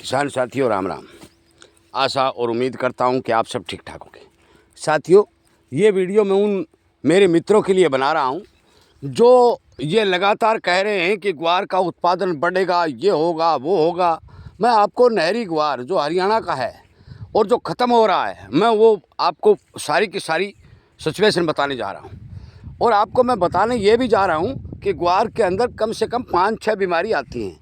किसान साथियों राम राम। आशा और उम्मीद करता हूं कि आप सब ठीक ठाक होंगे। साथियों, ये वीडियो मैं उन मेरे मित्रों के लिए बना रहा हूं जो ये लगातार कह रहे हैं कि ग्वार का उत्पादन बढ़ेगा, ये होगा वो होगा। मैं आपको नहरी ग्वार जो हरियाणा का है और जो ख़त्म हो रहा है, मैं वो आपको सारी की सारी सिचुएशन बताने जा रहा हूँ। और आपको मैं बताने ये भी जा रहा हूँ कि ग्वार के अंदर कम से कम 5-6 बीमारी आती हैं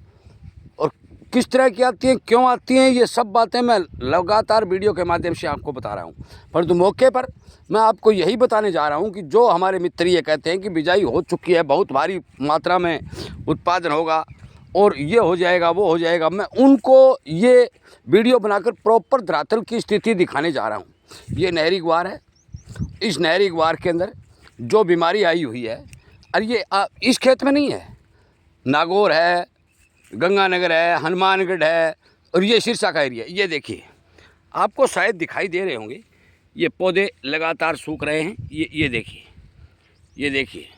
और किस तरह की आती हैं, क्यों आती हैं, ये सब बातें मैं लगातार वीडियो के माध्यम से आपको बता रहा हूँ। परंतु मौके पर मैं आपको यही बताने जा रहा हूँ कि जो हमारे मित्र ये कहते हैं कि बिजाई हो चुकी है, बहुत भारी मात्रा में उत्पादन होगा और ये हो जाएगा वो हो जाएगा, मैं उनको ये वीडियो बनाकर प्रॉपर धरातल की स्थिति दिखाने जा रहा हूँ। ये नहरी ग्वार है। इस नहरी ग्वार के अंदर जो बीमारी आई हुई है, अरे ये इस खेत में नहीं है, नागौर है, गंगानगर है, हनुमानगढ़ है और ये सिरसा का एरिया। ये देखिए, आपको शायद दिखाई दे रहे होंगे, ये पौधे लगातार सूख रहे हैं। ये देखिए, ये देखिए,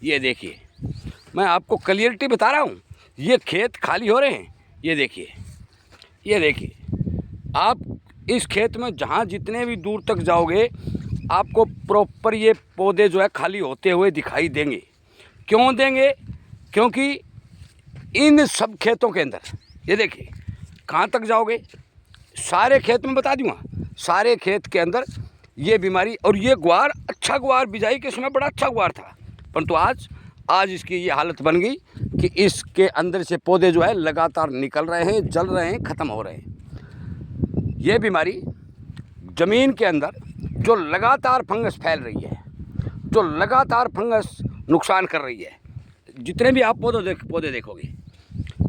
ये देखिए, मैं आपको क्लियरिटी बता रहा हूँ। ये खेत खाली हो रहे हैं। ये देखिए, ये देखिए, आप इस खेत में जहाँ जितने भी दूर तक जाओगे आपको प्रॉपर ये पौधे जो है खाली होते हुए दिखाई देंगे। क्यों देंगे? क्योंकि इन सब खेतों के अंदर ये देखिए, कहाँ तक जाओगे सारे खेत में बता दूँगा, सारे खेत के अंदर ये बीमारी। और ये ग्वार अच्छा ग्वार बिजाई के समय बड़ा अच्छा ग्वार था, परंतु आज इसकी ये हालत बन गई कि इसके अंदर से पौधे जो है लगातार निकल रहे हैं, जल रहे हैं, ख़त्म हो रहे हैं। ये बीमारी ज़मीन के अंदर जो लगातार फंगस फैल रही है, जो लगातार फंगस नुकसान कर रही है, जितने भी आप पौधे देखोगे,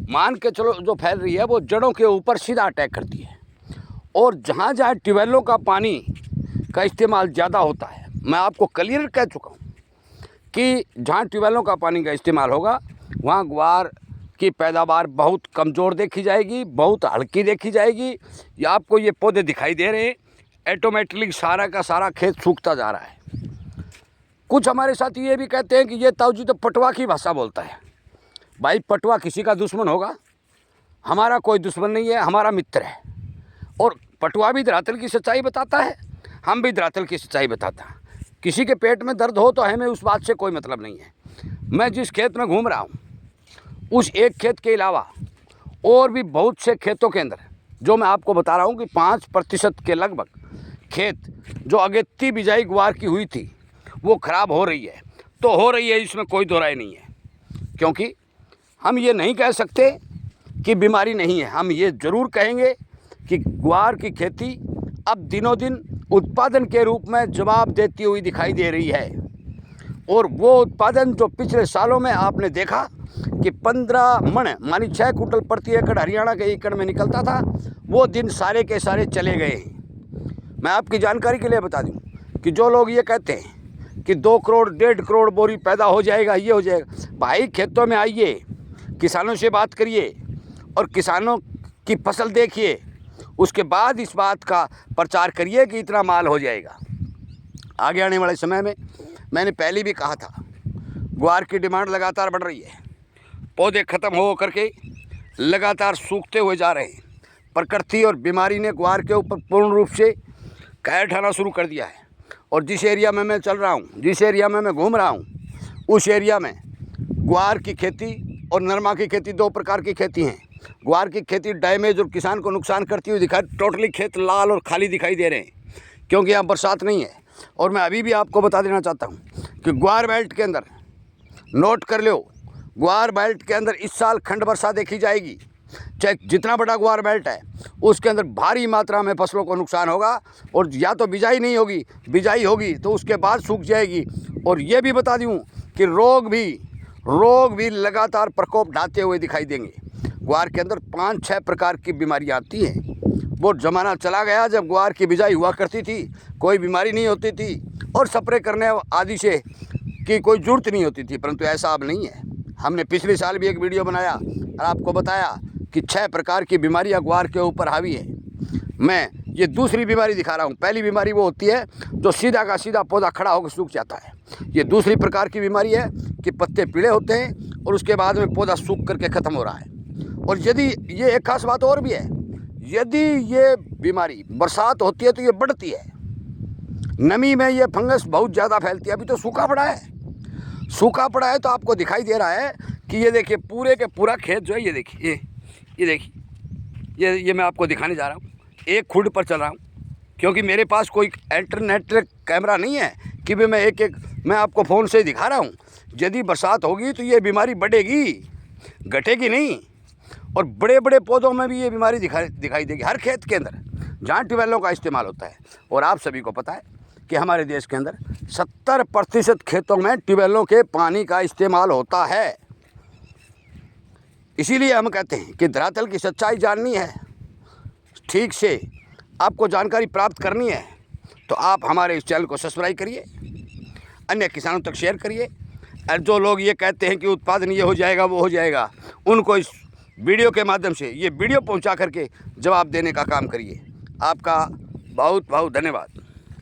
मान के चलो जो फैल रही है वो जड़ों के ऊपर सीधा अटैक करती है। और जहाँ जहाँ ट्यूबवेलों का पानी का इस्तेमाल ज़्यादा होता है, मैं आपको क्लियर कह चुका हूँ कि जहाँ ट्यूबवेलों का पानी का इस्तेमाल होगा वहाँ ग्वार की पैदावार बहुत कमज़ोर देखी जाएगी, बहुत हल्की देखी जाएगी। ये आपको ये पौधे दिखाई दे रहे हैं, ऑटोमेटिकली सारा का सारा खेत सूखता जा रहा है। कुछ हमारे साथी ये भी कहते हैं कि ये ताऊजी तो पटवा की भाषा बोलता है। भाई, पटवा किसी का दुश्मन होगा? हमारा कोई दुश्मन नहीं है, हमारा मित्र है। और पटवा भी धरातल की सच्चाई बताता है, हम भी धरातल की सच्चाई बताता है। किसी के पेट में दर्द हो तो हमें उस बात से कोई मतलब नहीं है। मैं जिस खेत में घूम रहा हूँ उस एक खेत के अलावा और भी बहुत से खेतों के अंदर जो मैं आपको बता रहा हूँ कि 5% के लगभग खेत जो अगेती बिजाई ग्वार की हुई थी वो ख़राब हो रही है। तो हो रही है, इसमें कोई दो राय नहीं है। क्योंकि हम ये नहीं कह सकते कि बीमारी नहीं है, हम ये ज़रूर कहेंगे कि ग्वार की खेती अब दिनों दिन उत्पादन के रूप में जवाब देती हुई दिखाई दे रही है। और वो उत्पादन जो पिछले सालों में आपने देखा कि 15 मन मानी 6 कुंटल प्रति एकड़ हरियाणा के एकड़ में निकलता था, वो दिन सारे के सारे चले गए हैं। मैं आपकी जानकारी के लिए बता दूं कि जो लोग ये कहते हैं कि 2 करोड़ 1.5 करोड़ बोरी पैदा हो जाएगा, ये हो जाएगा, भाई खेतों में आइए, किसानों से बात करिए और किसानों की फसल देखिए, उसके बाद इस बात का प्रचार करिए कि इतना माल हो जाएगा। आगे आने वाले समय में मैंने पहले भी कहा था, ग्वार की डिमांड लगातार बढ़ रही है, पौधे ख़त्म हो करके लगातार सूखते हुए जा रहे हैं। प्रकृति और बीमारी ने ग्वार के ऊपर पूर्ण रूप से कहर ढाना शुरू कर दिया है। और जिस एरिया में मैं चल रहा हूँ, जिस एरिया में मैं घूम रहा हूँ, उस एरिया में ग्वार की खेती और नरमा की खेती 2 प्रकार की खेती हैं। ग्वार की खेती डैमेज और किसान को नुकसान करती हुई दिखाई, टोटली खेत लाल और खाली दिखाई दे रहे हैं क्योंकि यहाँ बरसात नहीं है। और मैं अभी भी आपको बता देना चाहता हूँ कि ग्वार बेल्ट के अंदर नोट कर लो, ग्वार बेल्ट के अंदर इस साल खंड वर्षा देखी जाएगी। चाहे जितना बड़ा ग्वार बेल्ट है उसके अंदर भारी मात्रा में फसलों को नुकसान होगा। और या तो बिजाई नहीं होगी, बिजाई होगी तो उसके बाद सूख जाएगी। और ये भी बता दूँ कि रोग भी लगातार प्रकोप ढाते हुए दिखाई देंगे। ग्वार के अंदर 5-6 प्रकार की बीमारियाँ आती हैं। वो ज़माना चला गया जब ग्वार की बिजाई हुआ करती थी, कोई बीमारी नहीं होती थी और स्प्रे करने आदि से की कोई ज़रूरत नहीं होती थी, परंतु ऐसा अब नहीं है। हमने पिछले साल भी एक वीडियो बनाया और आपको बताया कि 6 प्रकार की बीमारियाँ ग्वार के ऊपर हावी है। मैं ये दूसरी बीमारी दिखा रहा हूँ। पहली बीमारी वो होती है जो सीधा का सीधा पौधा खड़ा होकर सूख जाता है। ये दूसरी प्रकार की बीमारी है कि पत्ते पीले होते हैं और उसके बाद में पौधा सूख करके ख़त्म हो रहा है। और यदि ये एक खास बात और भी है, यदि ये बीमारी बरसात होती है तो ये बढ़ती है, नमी में ये फंगस बहुत ज़्यादा फैलती है। अभी तो सूखा पड़ा है, सूखा पड़ा है तो आपको दिखाई दे रहा है कि ये देखिए पूरे के पूरा खेत जो है, ये देखिए, ये देखिए, ये मैं आपको दिखाने जा रहा हूँ। एक खुड पर चल रहा हूँ क्योंकि मेरे पास कोई इंटरनेट कैमरा नहीं है कि भी मैं एक मैं आपको फ़ोन से दिखा रहा हूँ। यदि बरसात होगी तो ये बीमारी बढ़ेगी, घटेगी नहीं। और बड़े बड़े पौधों में भी ये बीमारी दिखाई देगी, हर खेत के अंदर जहाँ ट्यूबवेलों का इस्तेमाल होता है। और आप सभी को पता है कि हमारे देश के अंदर 70% खेतों में ट्यूबवेलों के पानी का इस्तेमाल होता है। इसीलिए हम कहते हैं कि धरातल की सच्चाई जाननी है, ठीक से आपको जानकारी प्राप्त करनी है, तो आप हमारे इस चैनल को सब्सक्राइब करिए, अन्य किसानों तक शेयर करिए। और जो लोग ये कहते हैं कि उत्पादन ये हो जाएगा वो हो जाएगा, उनको इस वीडियो के माध्यम से ये वीडियो पहुंचा करके जवाब देने का काम करिए। आपका बहुत बहुत धन्यवाद।